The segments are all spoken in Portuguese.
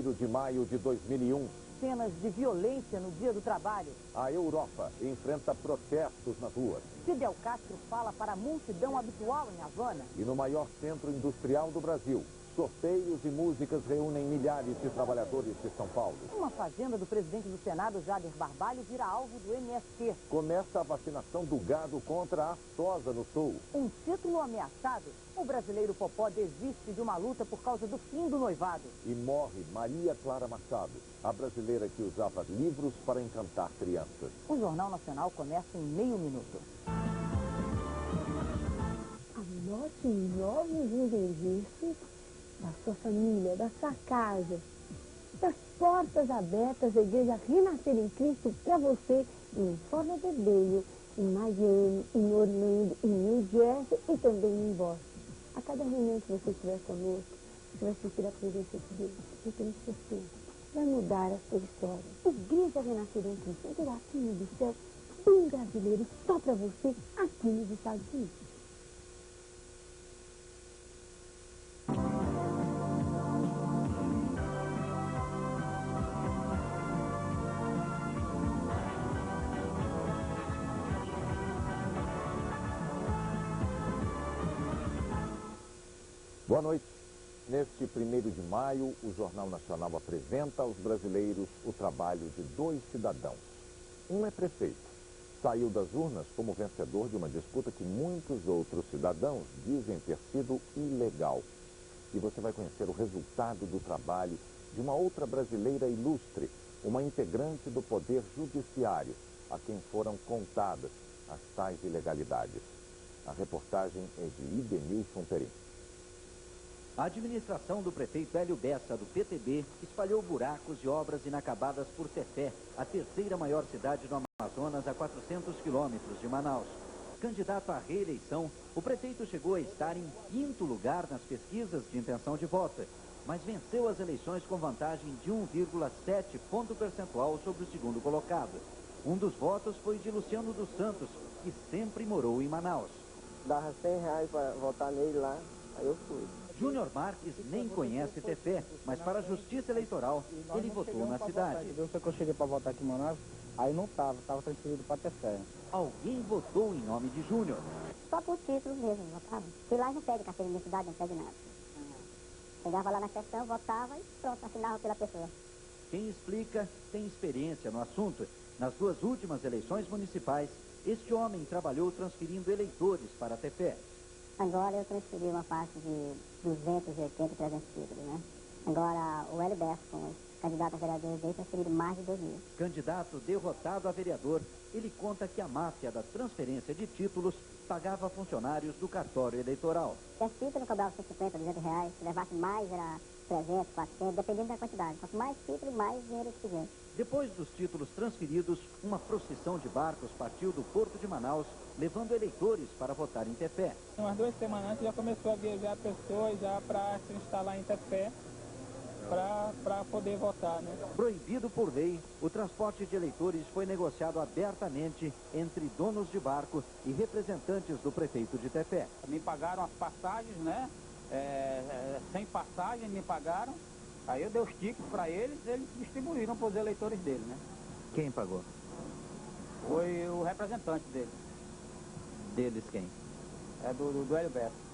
1º de maio de 2001. Cenas de violência no Dia do Trabalho. A Europa enfrenta protestos nas ruas. Fidel Castro fala para a multidão habitual em Havana. E no maior centro industrial do Brasil, sorteios e músicas reúnem milhares de trabalhadores de São Paulo. Uma fazenda do presidente do Senado, Jader Barbalho, vira alvo do MST. Começa a vacinação do gado contra a aftosa no sul. Um título ameaçado. O brasileiro Popó desiste de uma luta por causa do fim do noivado. E morre Maria Clara Machado, a brasileira que usava livros para encantar crianças. O Jornal Nacional começa em meio minuto. Anote novos endereços da sua família, da sua casa, das portas abertas da Igreja Renascer em Cristo para você em Forma Vermelho, em Miami, em Orlando, em New Jersey e também em Boston. A cada reunião que você estiver conosco, você vai sentir a presença de Deus. Eu tenho certeza. Vai mudar a sua história. Igreja Renascer em Cristo, um pedacinho do céu, bem brasileiro, só para você, aqui nos Estados Unidos. Boa noite. Neste 1º de maio, o Jornal Nacional apresenta aos brasileiros o trabalho de 2 cidadãos. Um é prefeito. Saiu das urnas como vencedor de uma disputa que muitos outros cidadãos dizem ter sido ilegal. E você vai conhecer o resultado do trabalho de uma outra brasileira ilustre, uma integrante do Poder Judiciário, a quem foram contadas as tais ilegalidades. A reportagem é de Idenilson Perim. A administração do prefeito Hélio Bessa, do PTB, espalhou buracos e obras inacabadas por Tefé, a terceira maior cidade do Amazonas, a 400 quilômetros de Manaus. Candidato à reeleição, o prefeito chegou a estar em 5º lugar nas pesquisas de intenção de voto, mas venceu as eleições com vantagem de 1,7 ponto percentual sobre o segundo colocado. Um dos votos foi de Luciano dos Santos, que sempre morou em Manaus. Dava R$100 para votar nele lá, aí eu fui. Júnior Marques nem conhece Tefé, mas para a Justiça Eleitoral, ele votou na cidade. Eu sei que eu cheguei para votar aqui em Manaus, aí não estava transferido para Tefé. Alguém votou em nome de Júnior. Só por título mesmo, votava. E lá não pede carteira de identidade, não pede nada. Chegava lá na sessão, votava e pronto, assinava pela pessoa. Quem explica tem experiência no assunto. Nas 2 últimas eleições municipais, este homem trabalhou transferindo eleitores para Tefé. Agora eu transferi uma parte de 280, 300 títulos, né? Agora o Hélio Bessa, como candidato a vereador, veio transferido mais de 2.000. Candidato derrotado a vereador, ele conta que a máfia da transferência de títulos pagava funcionários do cartório eleitoral. Esse título cobrava 150, 200 reais, se levasse mais era 300, 400, dependendo da quantidade. Quanto mais título, mais dinheiro eles pediam. Depois dos títulos transferidos, uma procissão de barcos partiu do Porto de Manaus, levando eleitores para votar em Tefé. Umas 2 semanas antes já começou a viajar pessoas já para se instalar em Tefé, para poder votar, né? Proibido por lei, o transporte de eleitores foi negociado abertamente entre donos de barco e representantes do prefeito de Tefé. Me pagaram as passagens, né? Sem passagem me pagaram. Aí eu dei os tickets para eles distribuíram para os eleitores dele, né? Quem pagou? Foi o representante dele. Deles quem? É do Hélio Bessa.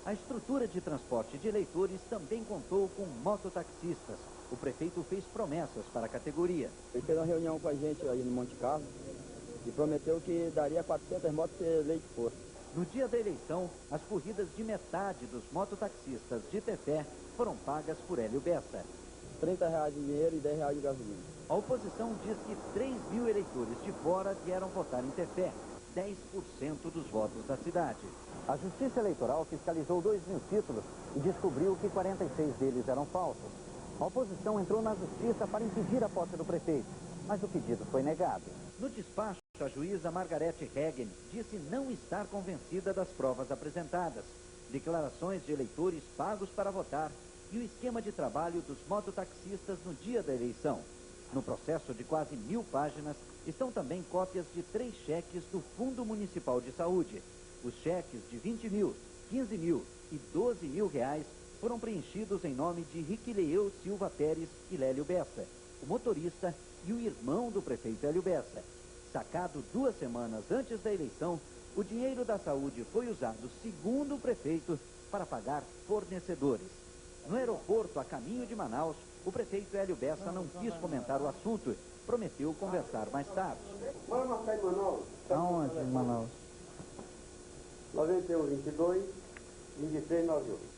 A estrutura de transporte de eleitores também contou com mototaxistas. O prefeito fez promessas para a categoria. Ele fez uma reunião com a gente aí no Monte Carlo e prometeu que daria 400 motos se eleito fosse. No dia da eleição, as corridas de metade dos mototaxistas de Tefé foram pagas por Hélio Bessa. R$30 de dinheiro e R$10 de gasolina. A oposição diz que 3.000 eleitores de fora vieram votar em Tefé, 10% dos votos da cidade. A Justiça Eleitoral fiscalizou 2.000 títulos e descobriu que 46 deles eram falsos. A oposição entrou na Justiça para impedir a posse do prefeito, mas o pedido foi negado. No despacho, a juíza Margarete Hegen disse não estar convencida das provas apresentadas, declarações de eleitores pagos para votar e o esquema de trabalho dos mototaxistas no dia da eleição. No processo de quase 1.000 páginas estão também cópias de 3 cheques do Fundo Municipal de Saúde. Os cheques de 20 mil, 15 mil e 12 mil reais foram preenchidos em nome de Riquileu Silva Pérez e Lélio Bessa, o motorista e o irmão do prefeito Hélio Bessa. Sacado 2 semanas antes da eleição, o dinheiro da saúde foi usado, segundo o prefeito, para pagar fornecedores. No aeroporto, a caminho de Manaus, o prefeito Hélio Bessa não quis comentar o assunto, prometeu conversar mais tarde. Bora marcar em Manaus? Aonde em Manaus? 91, 22, 23, 98.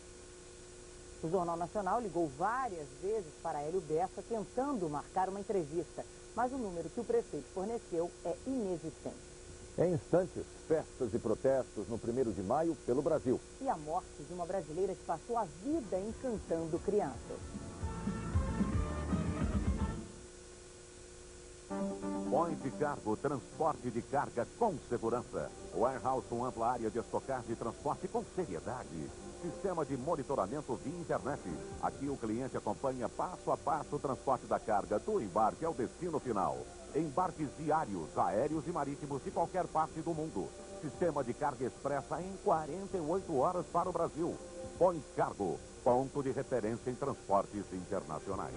O Jornal Nacional ligou várias vezes para Hélio Bessa tentando marcar uma entrevista, mas o número que o prefeito forneceu é inexistente. Em instantes, festas e protestos no 1º de maio pelo Brasil. E a morte de uma brasileira que passou a vida encantando crianças. Point Cargo, transporte de carga com segurança. Warehouse com ampla área de estocagem e transporte com seriedade. Sistema de monitoramento via internet. Aqui o cliente acompanha passo a passo o transporte da carga do embarque ao destino final. Embarques diários, aéreos e marítimos de qualquer parte do mundo. Sistema de carga expressa em 48 horas para o Brasil. Point Cargo, ponto de referência em transportes internacionais.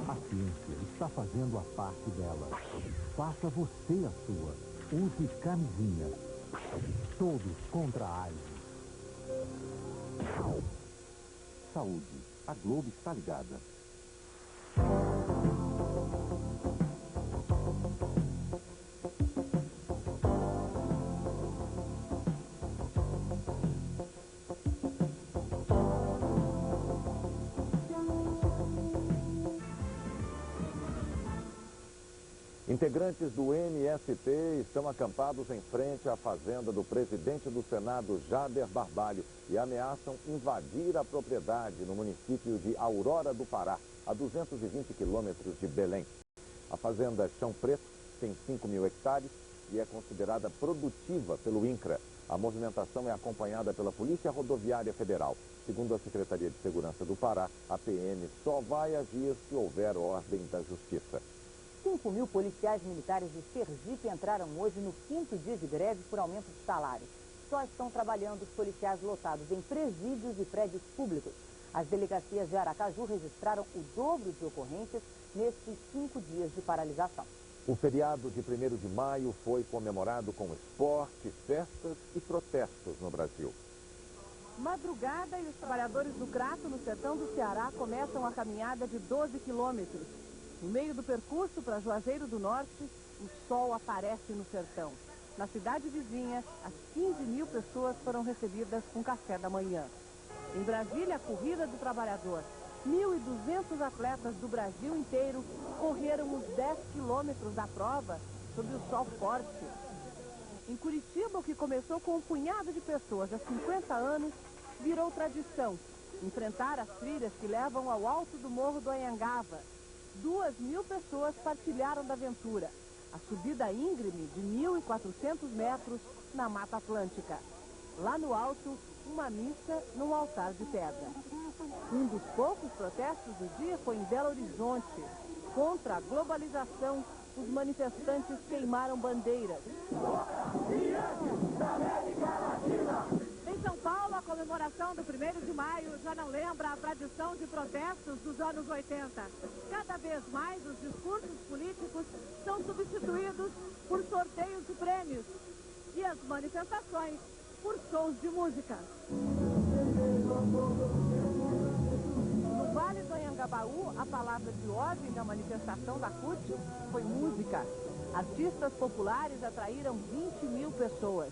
A ciência está fazendo a parte dela. Faça você a sua. Use camisinha. Todos contra a AIDS. Saúde. A Globo está ligada. Integrantes do MST estão acampados em frente à fazenda do presidente do Senado, Jader Barbalho, e ameaçam invadir a propriedade no município de Aurora do Pará, a 220 quilômetros de Belém. A fazenda Chão Preto tem 5.000 hectares e é considerada produtiva pelo INCRA. A movimentação é acompanhada pela Polícia Rodoviária Federal. Segundo a Secretaria de Segurança do Pará, a PM só vai agir se houver ordem da Justiça. 5.000 policiais militares de Sergipe entraram hoje no 5º dia de greve por aumento de salário. Só estão trabalhando os policiais lotados em presídios e prédios públicos. As delegacias de Aracaju registraram o dobro de ocorrências nesses 5 dias de paralisação. O feriado de 1º de maio foi comemorado com esporte, festas e protestos no Brasil. Madrugada e os trabalhadores do Crato, no sertão do Ceará, começam a caminhada de 12 quilômetros. No meio do percurso para Juazeiro do Norte, o sol aparece no sertão. Na cidade vizinha, as 15.000 pessoas foram recebidas com café da manhã. Em Brasília, a Corrida do Trabalhador. 1.200 atletas do Brasil inteiro correram os 10 quilômetros da prova sob o sol forte. Em Curitiba, o que começou com um punhado de pessoas há 50 anos, virou tradição. Enfrentar as trilhas que levam ao alto do Morro do Anhangaba. 2.000 pessoas partilharam da aventura. A subida íngreme de 1.400 metros na Mata Atlântica. Lá no alto, uma missa num altar de pedra. Um dos poucos protestos do dia foi em Belo Horizonte. Contra a globalização, os manifestantes queimaram bandeiras. Em São Paulo, a comemoração do 1º de maio já não lembra a tradição de protestos dos anos 80. Cada vez mais, os discursos políticos são substituídos por sorteios de prêmios e as manifestações por shows de música. No Vale do Anhangabaú, a palavra de ordem da manifestação da CUT foi música. Artistas populares atraíram 20.000 pessoas.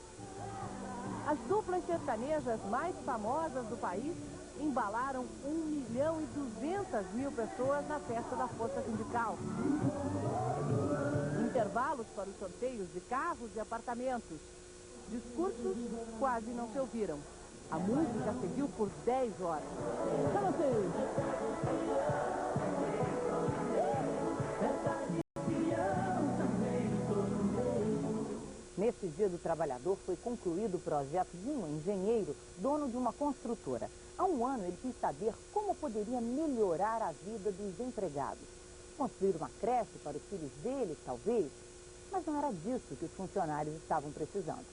As duplas sertanejas mais famosas do país embalaram 1.200.000 pessoas na festa da Força Sindical. Intervalos para os sorteios de carros e apartamentos. Discursos quase não se ouviram. A música seguiu por 10 horas. Nesse Dia do Trabalhador foi concluído o projeto de um engenheiro, dono de uma construtora. Há um ano ele quis saber como poderia melhorar a vida dos empregados. Construir uma creche para os filhos dele, talvez, mas não era disso que os funcionários estavam precisando.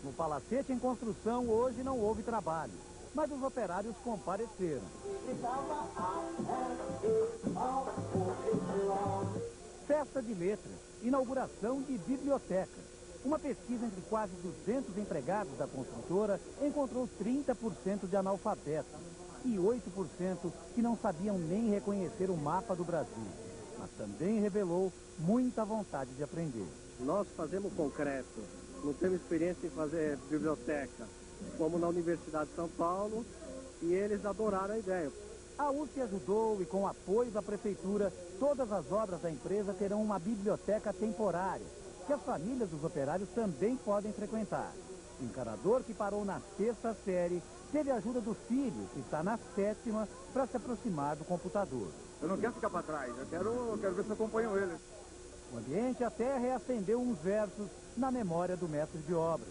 No palacete em construção hoje não houve trabalho, mas os operários compareceram. Festa de letras, inauguração de biblioteca. Uma pesquisa entre quase 200 empregados da construtora encontrou 30% de analfabetos e 8% que não sabiam nem reconhecer o mapa do Brasil. Mas também revelou muita vontade de aprender. Nós fazemos concreto, não temos experiência em fazer biblioteca. Fomos na Universidade de São Paulo e eles adoraram a ideia. A USP ajudou e, com o apoio da prefeitura, todas as obras da empresa terão uma biblioteca temporária, que as famílias dos operários também podem frequentar. O encanador, que parou na 6ª série, teve a ajuda do filho, que está na 7ª, para se aproximar do computador. Eu não quero ficar para trás, eu quero ver se acompanham ele. O ambiente até reacendeu uns versos na memória do mestre de obras.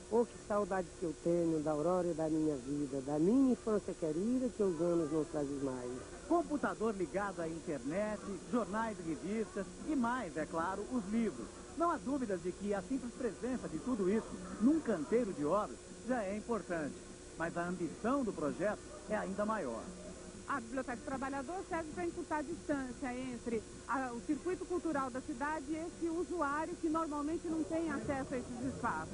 Oh, que saudade que eu tenho da aurora da minha vida, da minha infância querida que os anos não trazem mais. Computador ligado à internet, jornais e revistas e mais, é claro, os livros. Não há dúvidas de que a simples presença de tudo isso num canteiro de obras já é importante, mas a ambição do projeto é ainda maior. A Biblioteca do Trabalhador serve para encurtar a distância entre o circuito cultural da cidade e esse usuário que normalmente não tem acesso a esses espaços.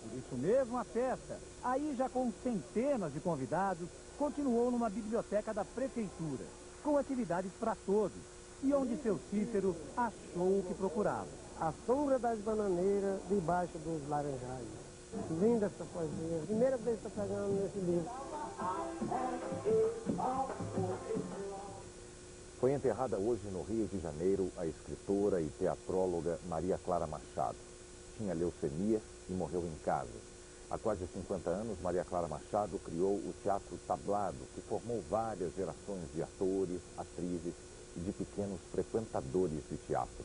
Por isso mesmo, a festa, aí já com centenas de convidados, continuou numa biblioteca da prefeitura, com atividades para todos, e onde seu Cícero achou o que procurava. A sombra das bananeiras debaixo dos laranjais. Linda essa poesia. Primeira vez que estou pegando nesse livro. Foi enterrada hoje no Rio de Janeiro a escritora e teatróloga Maria Clara Machado. Tinha leucemia e morreu em casa. Há quase 50 anos, Maria Clara Machado criou o Teatro Tablado, que formou várias gerações de atores, atrizes e de pequenos frequentadores de teatro.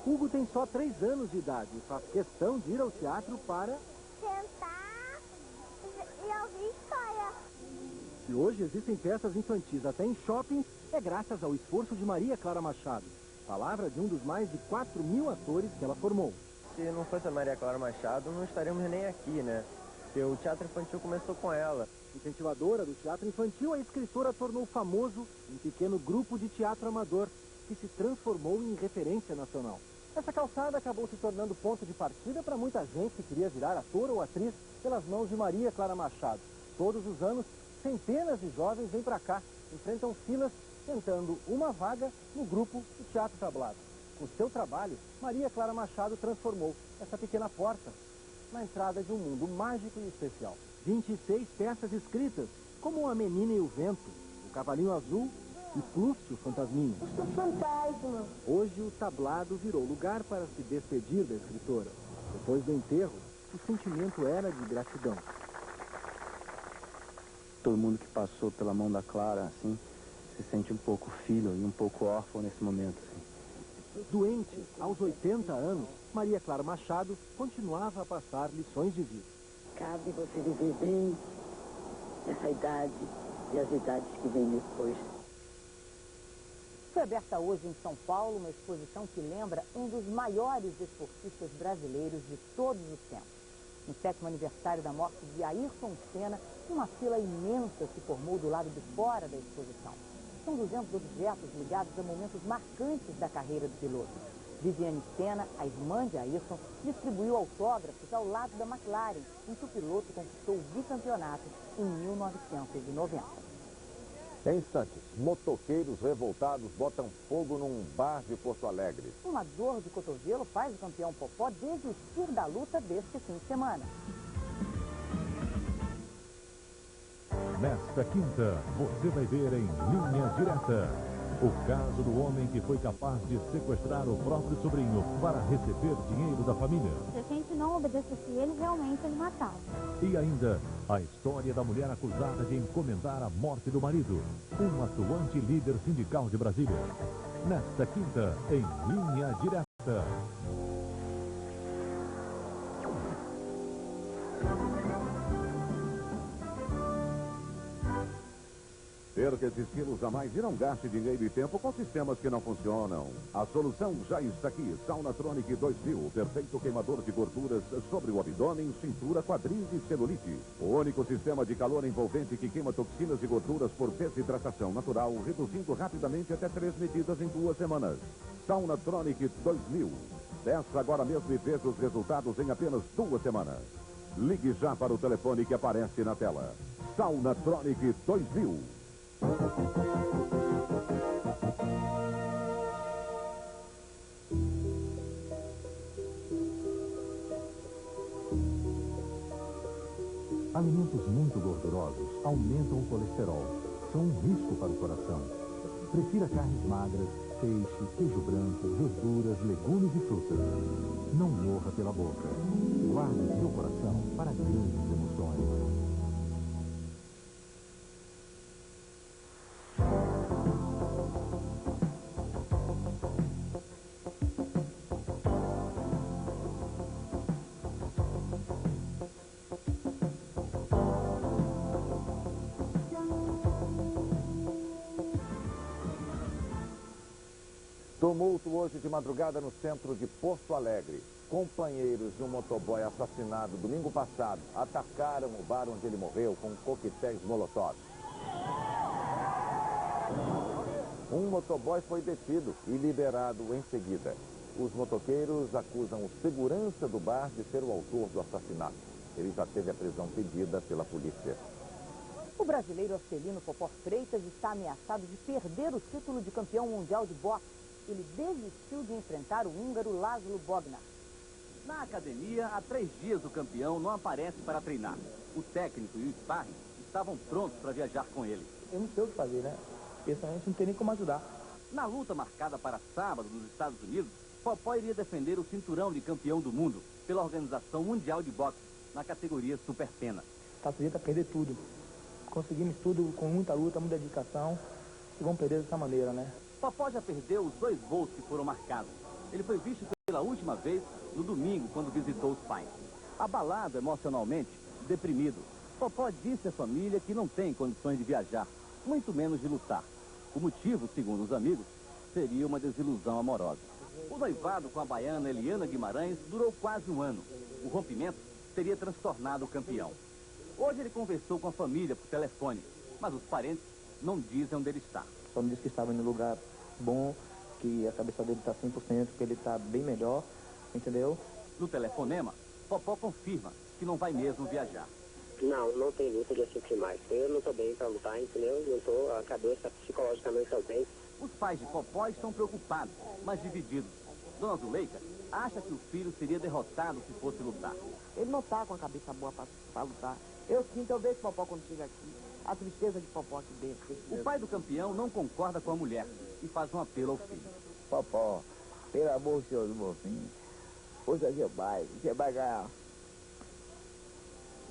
Hugo tem só 3 anos de idade e faz questão de ir ao teatro para sentar e ouvir história. Se hoje existem peças infantis até em shoppings, é graças ao esforço de Maria Clara Machado, palavra de um dos mais de 4.000 atores que ela formou. Se não fosse a Maria Clara Machado, não estaríamos nem aqui, né? Porque o teatro infantil começou com ela. Incentivadora do teatro infantil, a escritora tornou famoso um pequeno grupo de teatro amador que se transformou em referência nacional. Essa calçada acabou se tornando ponto de partida para muita gente que queria virar ator ou atriz pelas mãos de Maria Clara Machado. Todos os anos, centenas de jovens vêm para cá, enfrentam filas, tentando uma vaga no grupo do Teatro Tablado. Com seu trabalho, Maria Clara Machado transformou essa pequena porta na entrada de um mundo mágico e especial. 26 peças escritas, como A Menina e o Vento, O Cavalinho Azul e Plúcio Fantasminha. Eu sou fantasma. Hoje o tablado virou lugar para se despedir da escritora. Depois do enterro, o sentimento era de gratidão. Todo mundo que passou pela mão da Clara, assim, se sente um pouco filho e um pouco órfão nesse momento. Assim. Doente, aos 80 anos, Maria Clara Machado continuava a passar lições de vida. Cabe você viver bem essa idade e as idades que vêm depois. Foi aberta hoje em São Paulo uma exposição que lembra um dos maiores esportistas brasileiros de todos os tempos. No 7º aniversário da morte de Ayrton Senna, uma fila imensa se formou do lado de fora da exposição. São 200 objetos ligados a momentos marcantes da carreira do piloto. Viviane Senna, a irmã de Ayrton, distribuiu autógrafos ao lado da McLaren, em que o piloto conquistou o bicampeonato em 1990. Em instantes, motoqueiros revoltados botam fogo num bar de Porto Alegre. Uma dor de cotovelo faz o campeão Popó desistir da luta deste fim de semana. Nesta quinta, você vai ver em Linha Direta o caso do homem que foi capaz de sequestrar o próprio sobrinho para receber dinheiro da família. Se a gente não obedecesse ele, realmente ele matava. E ainda, a história da mulher acusada de encomendar a morte do marido, um atuante líder sindical de Brasília. Nesta quinta, em Linha Direta. Perca esses quilos a mais e não gaste dinheiro e tempo com sistemas que não funcionam. A solução já está aqui. Saunatronic 2000, perfeito queimador de gorduras sobre o abdômen, cintura, quadris e celulite. O único sistema de calor envolvente que queima toxinas e gorduras por desidratação natural, reduzindo rapidamente até 3 medidas em 2 semanas. Saunatronic 2000. Peça agora mesmo e veja os resultados em apenas 2 semanas. Ligue já para o telefone que aparece na tela. Saunatronic 2000. Alimentos muito gordurosos aumentam o colesterol. São um risco para o coração. Prefira carnes magras, peixe, queijo branco, verduras, legumes e frutas. Não morra pela boca. Guarde seu coração para grandes emoções. Tumulto hoje de madrugada no centro de Porto Alegre. Companheiros de um motoboy assassinado domingo passado atacaram o bar onde ele morreu com coquetéis molotov. Um motoboy foi detido e liberado em seguida. Os motoqueiros acusam o segurança do bar de ser o autor do assassinato. Ele já teve a prisão pedida pela polícia. O brasileiro Acelino Popó Freitas está ameaçado de perder o título de campeão mundial de boxe. Ele desistiu de enfrentar o húngaro Laszlo Bognar. Na academia, há 3 dias o campeão não aparece para treinar. O técnico e o sparring estavam prontos para viajar com ele. Eu não sei o que fazer, né? Pessoalmente não tem nem como ajudar. Na luta marcada para sábado nos Estados Unidos, Popó iria defender o cinturão de campeão do mundo pela Organização Mundial de Boxe, na categoria superpena. Está sujeito a perder tudo. Conseguimos tudo com muita luta, muita dedicação, e vamos perder dessa maneira, né? Popó já perdeu os 2 voos que foram marcados. Ele foi visto pela última vez no domingo, quando visitou os pais. Abalado emocionalmente, deprimido, Popó disse à família que não tem condições de viajar, muito menos de lutar. O motivo, segundo os amigos, seria uma desilusão amorosa. O noivado com a baiana Eliana Guimarães durou quase 1 ano. O rompimento teria transtornado o campeão. Hoje ele conversou com a família por telefone, mas os parentes não dizem onde ele está. Só me disse que estava em um lugar bom, que a cabeça dele está 100%, que ele está bem melhor, entendeu? No telefonema, Popó confirma que não vai mesmo viajar. Não tem luta de assistir mais. Eu não estou bem para lutar, entendeu? Não estou, a cabeça psicologicamente eu bem. Os pais de Popó estão preocupados, mas divididos. Dona Zuleika acha que o filho seria derrotado se fosse lutar. Ele não está com a cabeça boa para lutar. Eu vejo Popó quando chega aqui. A tristeza de Popó aqui dentro. O pai do campeão não concorda com a mulher e faz um apelo ao filho. Popó, pelo amor de Deus, meu filho, você vai ganhar.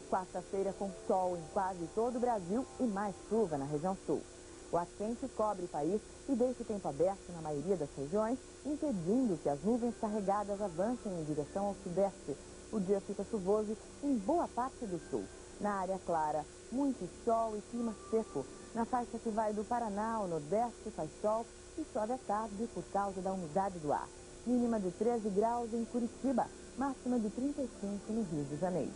Quarta-feira com sol em quase todo o Brasil e mais chuva na região sul. O ar quente cobre o país e deixa o tempo aberto na maioria das regiões, impedindo que as nuvens carregadas avancem em direção ao sudeste. O dia fica chuvoso em boa parte do sul. Na área clara, muito sol e clima seco. Na faixa que vai do Paraná ao Nordeste faz sol e chove à tarde por causa da umidade do ar. Mínima de 13 graus em Curitiba, máxima de 35 no Rio de Janeiro.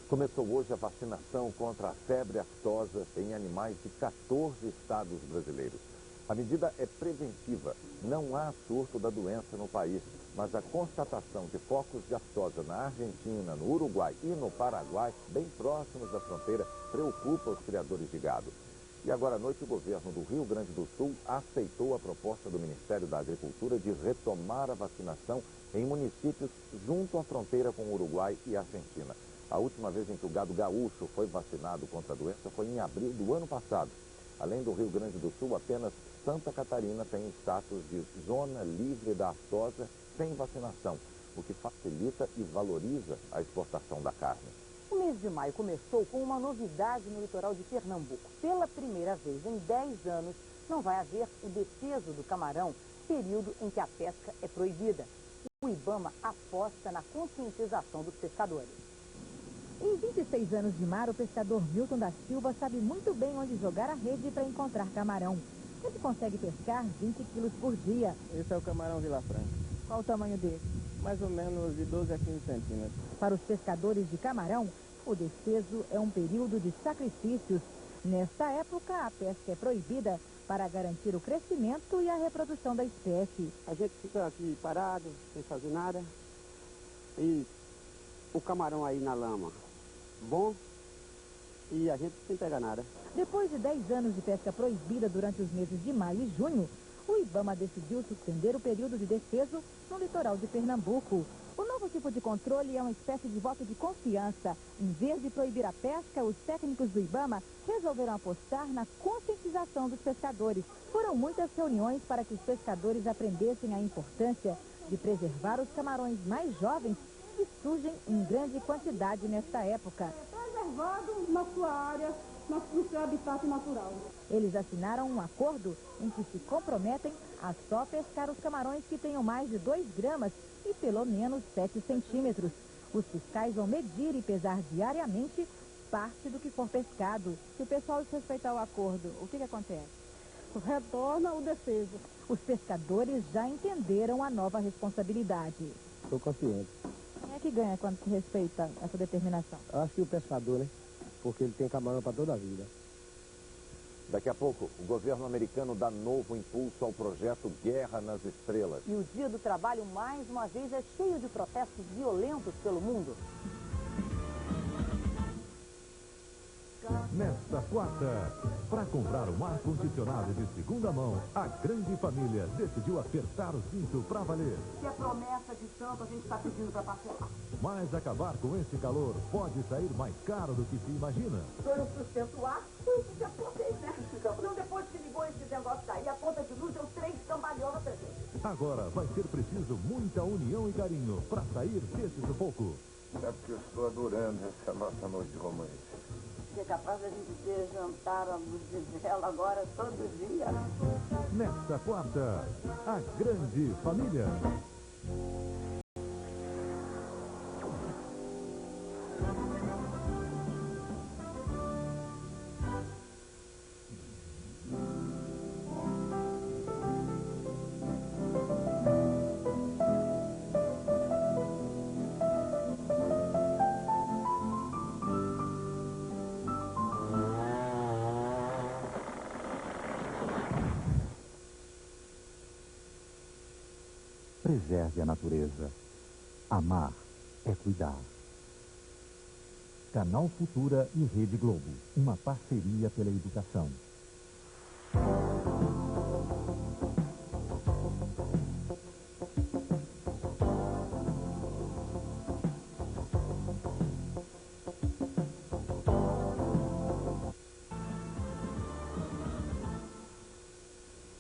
Começou hoje a vacinação contra a febre aftosa em animais de 14 estados brasileiros. A medida é preventiva. Não há surto da doença no país, mas a constatação de focos de aftosa na Argentina, no Uruguai e no Paraguai, bem próximos da fronteira, preocupa os criadores de gado. E agora à noite o governo do Rio Grande do Sul aceitou a proposta do Ministério da Agricultura de retomar a vacinação em municípios junto à fronteira com o Uruguai e a Argentina. A última vez em que o gado gaúcho foi vacinado contra a doença foi em abril do ano passado. Além do Rio Grande do Sul, apenas Santa Catarina tem status de zona livre da aftosa sem vacinação, o que facilita e valoriza a exportação da carne. O mês de maio começou com uma novidade no litoral de Pernambuco. Pela primeira vez em 10 anos, não vai haver o defeso do camarão, período em que a pesca é proibida. O IBAMA aposta na conscientização dos pescadores. Em 26 anos de mar, o pescador Milton da Silva sabe muito bem onde jogar a rede para encontrar camarão. Ele consegue pescar 20 quilos por dia. Esse é o camarão Vila Franca. Qual o tamanho dele? Mais ou menos de 12 a 15 centímetros. Para os pescadores de camarão, o despeso é um período de sacrifícios. Nesta época, a pesca é proibida para garantir o crescimento e a reprodução da espécie. A gente fica aqui parado, sem fazer nada. E o camarão aí na lama, bom, e a gente sem pegar nada. Depois de 10 anos de pesca proibida durante os meses de maio e junho, o IBAMA decidiu suspender o período de despeso no litoral de Pernambuco. O novo tipo de controle é uma espécie de voto de confiança. Em vez de proibir a pesca, os técnicos do IBAMA resolveram apostar na conscientização dos pescadores. Foram muitas reuniões para que os pescadores aprendessem a importância de preservar os camarões mais jovens que surgem em grande quantidade nesta época. Preservado na sua área, no seu habitat natural. Eles assinaram um acordo em que se comprometem a só pescar os camarões que tenham mais de 2 gramas e pelo menos 7 centímetros. Os fiscais vão medir e pesar diariamente parte do que for pescado. Se o pessoal desrespeitar o acordo, o que acontece? Retorna o despeso. Os pescadores já entenderam a nova responsabilidade. Estou consciente. Quem é que ganha quando se respeita essa determinação? Acho que o pescador, né? Porque ele tem camarão para toda a vida. Daqui a pouco, o governo americano dá novo impulso ao projeto Guerra nas Estrelas. E o Dia do Trabalho, mais uma vez, é cheio de protestos violentos pelo mundo. Nesta quarta, para comprar um ar-condicionado de segunda mão, a grande família decidiu apertar o cinto para valer. Se é promessa de santo, a gente está pedindo para parcelar. Mas acabar com esse calor pode sair mais caro do que se imagina. Eu não sustento o ar, eu já contei, né? Não, depois que ligou esse negócio daí, a conta de luz deu 3 cambalhotas pra gente. Agora vai ser preciso muita união e carinho para sair desse sufoco. Sabe que eu estou adorando essa nossa noite romântica. É capaz da gente ter jantar à luz de vela agora todo dia. Nesta quarta, a grande família. Preserve a natureza. Amar é cuidar. Canal Futura e Rede Globo. Uma parceria pela educação.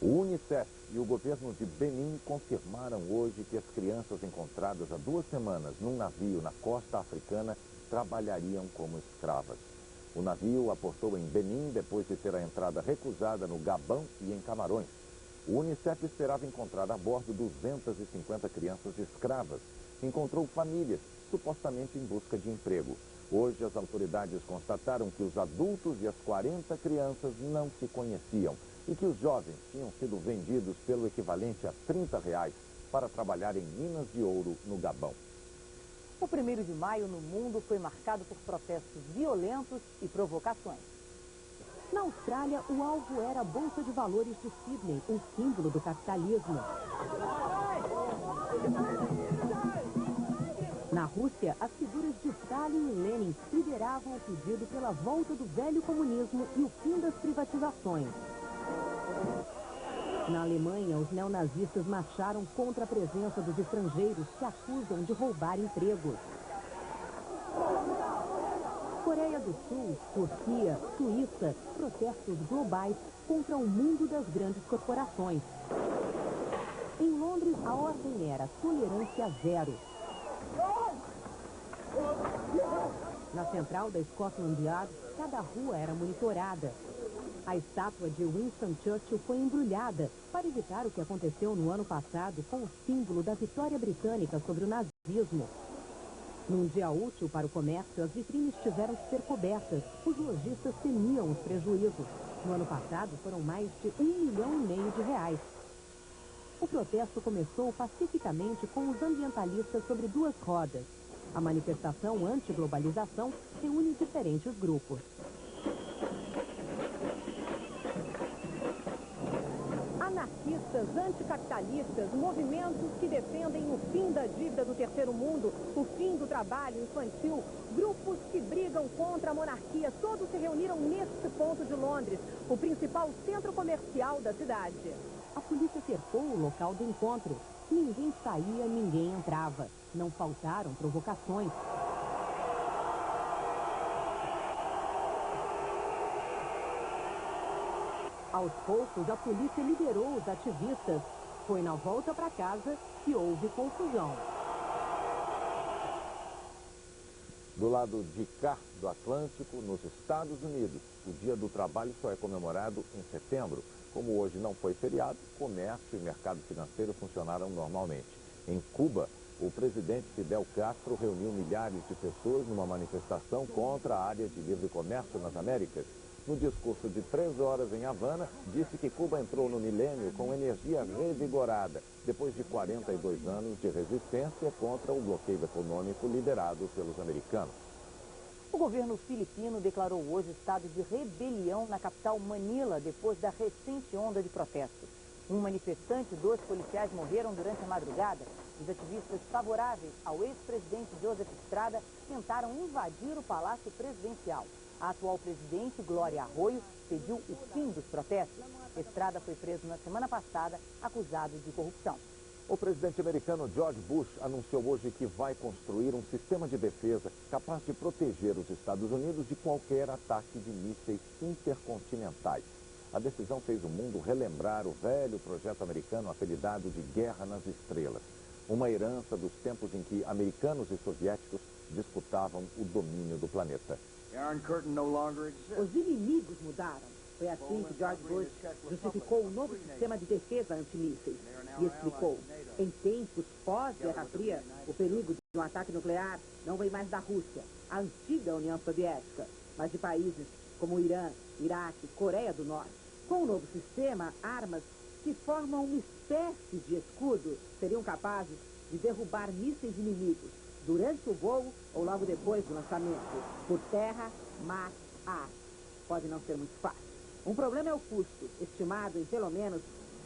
O Unicef e o governo de Benin confirmaram hoje que as crianças encontradas há 2 semanas num navio na costa africana trabalhariam como escravas. O navio aportou em Benin depois de ter a entrada recusada no Gabão e em Camarões. O Unicef esperava encontrar a bordo 250 crianças escravas. Encontrou famílias, supostamente em busca de emprego. Hoje, as autoridades constataram que os adultos e as 40 crianças não se conheciam e que os jovens tinham sido vendidos pelo equivalente a R$30 para trabalhar em minas de ouro no Gabão. O 1º de maio no mundo foi marcado por protestos violentos e provocações. Na Austrália, o alvo era a Bolsa de Valores de Sydney, um símbolo do capitalismo. Na Rússia, as figuras de Stalin e Lenin lideravam o pedido pela volta do velho comunismo e o fim das privatizações. Na Alemanha, os neonazistas marcharam contra a presença dos estrangeiros que acusam de roubar empregos. Coreia do Sul, Turquia, Suíça, protestos globais contra o mundo das grandes corporações. Em Londres, a ordem era tolerância zero. Na central da Scotland Yard, cada rua era monitorada. A estátua de Winston Churchill foi embrulhada para evitar o que aconteceu no ano passado com o símbolo da vitória britânica sobre o nazismo. Num dia útil para o comércio, as vitrines tiveram que ser cobertas. Os lojistas temiam os prejuízos. No ano passado, foram mais de R$ 1,5 milhão. O protesto começou pacificamente com os ambientalistas sobre duas rodas. A manifestação anti-globalização reúne diferentes grupos. Anarquistas, anticapitalistas, movimentos que defendem o fim da dívida do terceiro mundo, o fim do trabalho infantil, grupos que brigam contra a monarquia, todos se reuniram neste ponto de Londres, o principal centro comercial da cidade. A polícia cercou o local do encontro. Ninguém saía, ninguém entrava. Não faltaram provocações. Aos poucos, a polícia liberou os ativistas. Foi na volta para casa que houve confusão. Do lado de cá do Atlântico, nos Estados Unidos, o Dia do Trabalho só é comemorado em setembro. Como hoje não foi feriado, comércio e mercado financeiro funcionaram normalmente. Em Cuba, o presidente Fidel Castro reuniu milhares de pessoas numa manifestação contra a área de livre comércio nas Américas. No discurso de 3 horas em Havana, disse que Cuba entrou no milênio com energia revigorada, depois de 42 anos de resistência contra o bloqueio econômico liderado pelos americanos. O governo filipino declarou hoje estado de rebelião na capital Manila, depois da recente onda de protestos. Um manifestante e 2 policiais morreram durante a madrugada. Os ativistas favoráveis ao ex-presidente Joseph Estrada tentaram invadir o Palácio Presidencial. A atual presidente, Glória Arroyo, pediu o fim dos protestos. Estrada foi preso na semana passada, acusado de corrupção. O presidente americano George Bush anunciou hoje que vai construir um sistema de defesa capaz de proteger os Estados Unidos de qualquer ataque de mísseis intercontinentais. A decisão fez o mundo relembrar o velho projeto americano apelidado de Guerra nas Estrelas, uma herança dos tempos em que americanos e soviéticos disputavam o domínio do planeta. Os inimigos mudaram. Foi assim que George Bush justificou o novo sistema de defesa antimísseis e explicou: em tempos pós-Guerra Fria, o perigo de um ataque nuclear não vem mais da Rússia, a antiga União Soviética, mas de países como Irã, Iraque, Coreia do Norte. Com o novo sistema, armas que formam uma espécie de escudo seriam capazes de derrubar mísseis inimigos durante o voo ou logo depois do lançamento, por terra, mar, ar. Pode não ser muito fácil. Um problema é o custo, estimado em pelo menos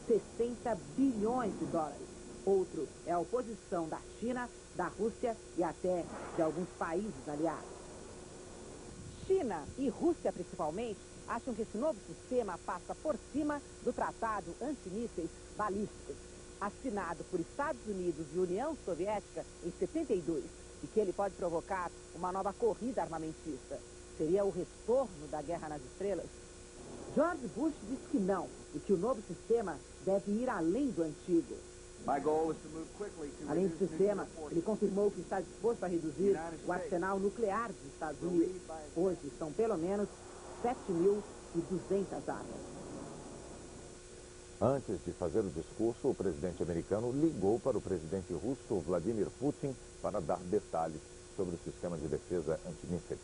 60 bilhões de dólares. Outro é a oposição da China, da Rússia e até de alguns países aliados. China e Rússia, principalmente, acham que esse novo sistema passa por cima do Tratado Antimísseis Balísticos, assinado por Estados Unidos e União Soviética em 72, e que ele pode provocar uma nova corrida armamentista. Seria o retorno da Guerra nas Estrelas? George Bush disse que não, e que o novo sistema deve ir além do antigo. Além do sistema, ele confirmou que está disposto a reduzir o arsenal nuclear dos Estados Unidos. Hoje são pelo menos 7.200 armas. Antes de fazer o discurso, o presidente americano ligou para o presidente russo, Vladimir Putin, para dar detalhes sobre o sistema de defesa antimísseis.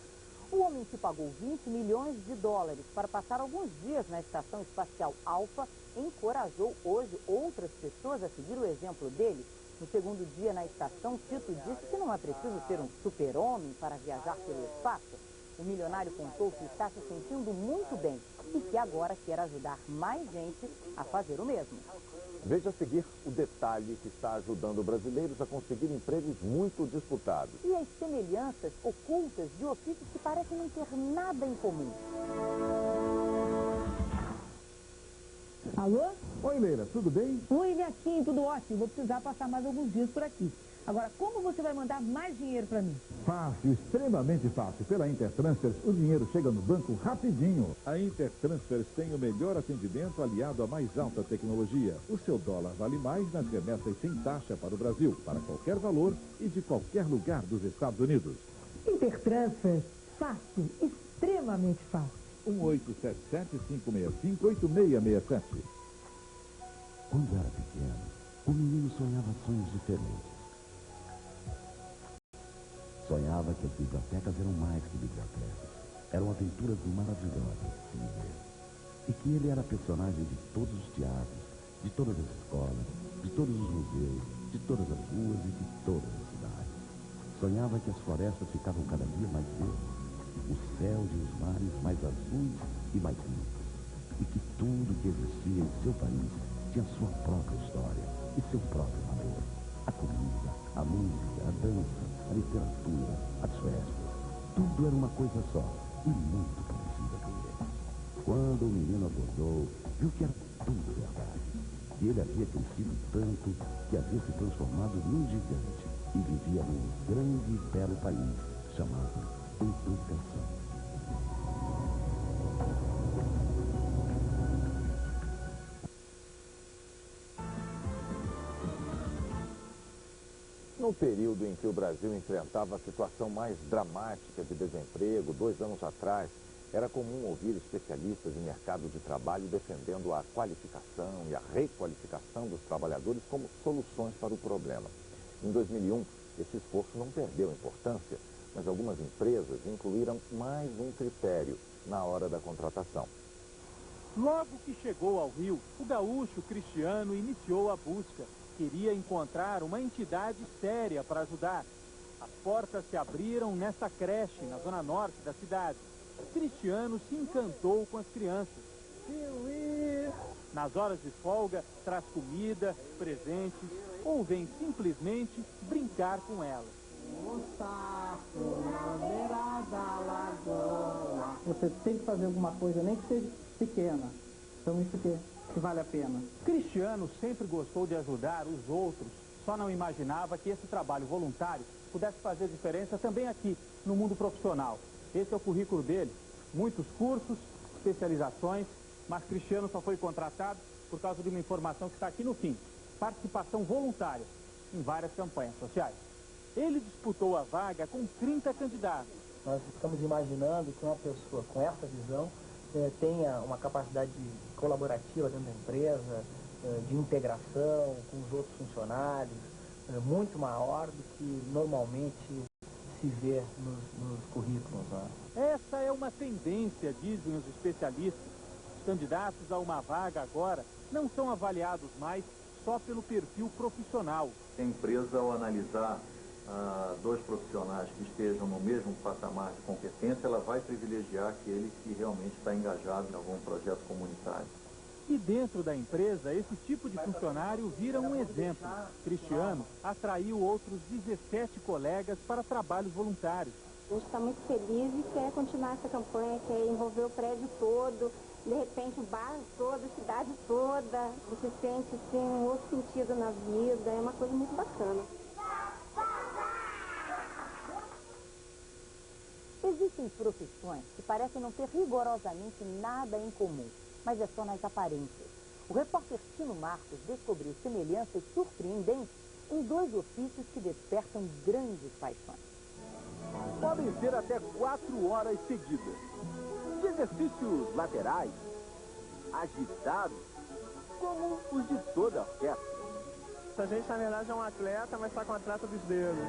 O homem que pagou 20 milhões de dólares para passar alguns dias na Estação Espacial Alpha encorajou hoje outras pessoas a seguir o exemplo dele. No segundo dia na estação, Tito disse que não é preciso ser um super-homem para viajar pelo espaço. O milionário contou que está se sentindo muito bem e que agora quer ajudar mais gente a fazer o mesmo. Veja a seguir o detalhe que está ajudando brasileiros a conseguir empregos muito disputados. E as semelhanças ocultas de ofícios que parecem não ter nada em comum. Alô? Oi, Leila, tudo bem? Oi, Nequinho, tudo ótimo. Vou precisar passar mais alguns dias por aqui. Agora, como você vai mandar mais dinheiro para mim? Fácil, extremamente fácil. Pela Intertransfers, o dinheiro chega no banco rapidinho. A Intertransfers tem o melhor atendimento aliado à mais alta tecnologia. O seu dólar vale mais nas remessas sem taxa para o Brasil, para qualquer valor e de qualquer lugar dos Estados Unidos. Intertransfers, fácil, extremamente fácil. 1877-565-8667. Quando era pequeno, o menino sonhava sonhos diferentes. Sonhava que as bibliotecas eram mais que bibliotecas. Eram aventuras maravilhosas de se viver. E que ele era personagem de todos os teatros, de todas as escolas, de todos os museus, de todas as ruas e de todas as cidades. Sonhava que as florestas ficavam cada dia mais verdes, os céus e os mares mais azuis e mais limpos, e que tudo que existia em seu país tinha sua própria história e seu próprio valor. A comida, a música, a dança, a literatura, as festas. Tudo era uma coisa só e muito parecida com ele. Quando o menino acordou, viu que era tudo verdade. Que ele havia crescido tanto que havia se transformado num gigante e vivia num grande e belo país chamado Educação. No período em que o Brasil enfrentava a situação mais dramática de desemprego, 2 anos atrás, era comum ouvir especialistas em mercado de trabalho defendendo a qualificação e a requalificação dos trabalhadores como soluções para o problema. Em 2001, esse esforço não perdeu importância, mas algumas empresas incluíram mais um critério na hora da contratação. Logo que chegou ao Rio, o gaúcho Cristiano iniciou a busca. Queria encontrar uma entidade séria para ajudar. As portas se abriram nessa creche, na zona norte da cidade. Cristiano se encantou com as crianças. Nas horas de folga, traz comida, presentes, ou vem simplesmente brincar com elas. Você tem que fazer alguma coisa, nem que seja pequena. Então isso que vale a pena. Cristiano sempre gostou de ajudar os outros, só não imaginava que esse trabalho voluntário pudesse fazer diferença também aqui, no mundo profissional. Esse é o currículo dele. Muitos cursos, especializações, mas Cristiano só foi contratado por causa de uma informação que está aqui no fim. Participação voluntária em várias campanhas sociais. Ele disputou a vaga com 30 candidatos. Nós estamos imaginando que uma pessoa com essa visão tenha uma capacidade colaborativa dentro da empresa, de integração com os outros funcionários, muito maior do que normalmente se vê nos currículos. Né? Essa é uma tendência, dizem os especialistas. Os candidatos a uma vaga agora não são avaliados mais só pelo perfil profissional. A empresa, ao analisar 2 profissionais que estejam no mesmo patamar de competência, ela vai privilegiar aquele que realmente está engajado em algum projeto comunitário. E dentro da empresa, esse tipo de funcionário vira um exemplo. Cristiano atraiu outros 17 colegas para trabalhos voluntários. A gente está muito feliz e quer continuar essa campanha, quer envolver o prédio todo, de repente o bairro todo, a cidade toda. Você sente assim, um outro sentido na vida, é uma coisa muito bacana. Existem profissões que parecem não ter rigorosamente nada em comum, mas é só nas aparências. O repórter Tino Marcos descobriu semelhanças surpreendentes em 2 ofícios que despertam grandes paixões. Podem ser até 4 horas seguidas, de exercícios laterais, agitados, como os de toda a orquestra. Essa gente, na verdade, é um atleta, mas está com a atleta dos dedos.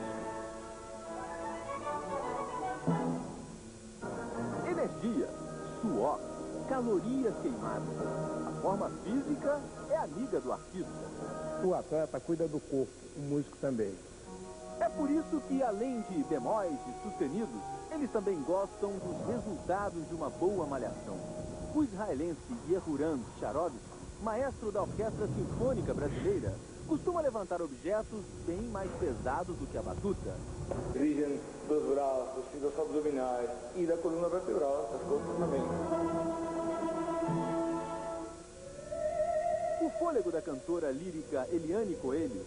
Energia, suor, calorias queimadas. A forma física é amiga do artista. O atleta cuida do corpo, o músico também. É por isso que, além de bemóis e sustenidos, eles também gostam dos resultados de uma boa malhação. O israelense Yehuram Sharovitz, maestro da Orquestra Sinfônica Brasileira, costuma levantar objetos bem mais pesados do que a batuta. Exigem dos braços e dos abdominais e da coluna vertebral, das costas também. O fôlego da cantora lírica Eliane Coelho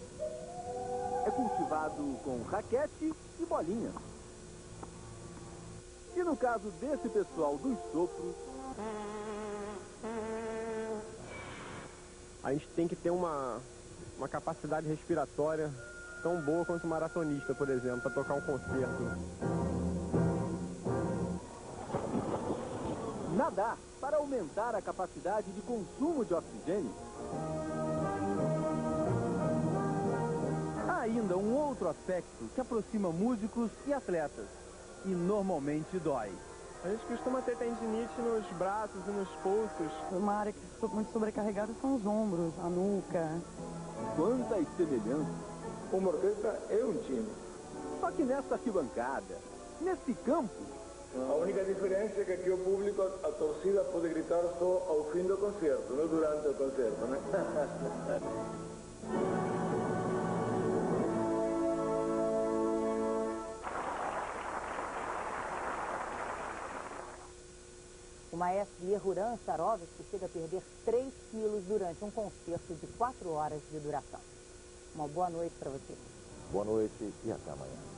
é cultivado com raquete e bolinha. E no caso desse pessoal dos sopros, a gente tem que ter uma capacidade respiratória tão boa quanto um maratonista, por exemplo, para tocar um concerto. nadar para aumentar a capacidade de consumo de oxigênio. ainda um outro aspecto que aproxima músicos e atletas, e normalmente dói. A gente costuma ter tendinite nos braços e nos pulsos. Uma área que fica muito sobrecarregada são os ombros, a nuca. Quantas semelhanças. Uma orquestra é um time. Só que nessa arquibancada, nesse campo... A única diferença é que aqui o público, a torcida pode gritar só ao fim do concerto, não durante o concerto, né? O maestro Yehuram Sharovsky chega a perder 3 quilos durante um concerto de 4 horas de duração. Uma boa noite para você. Boa noite e até amanhã.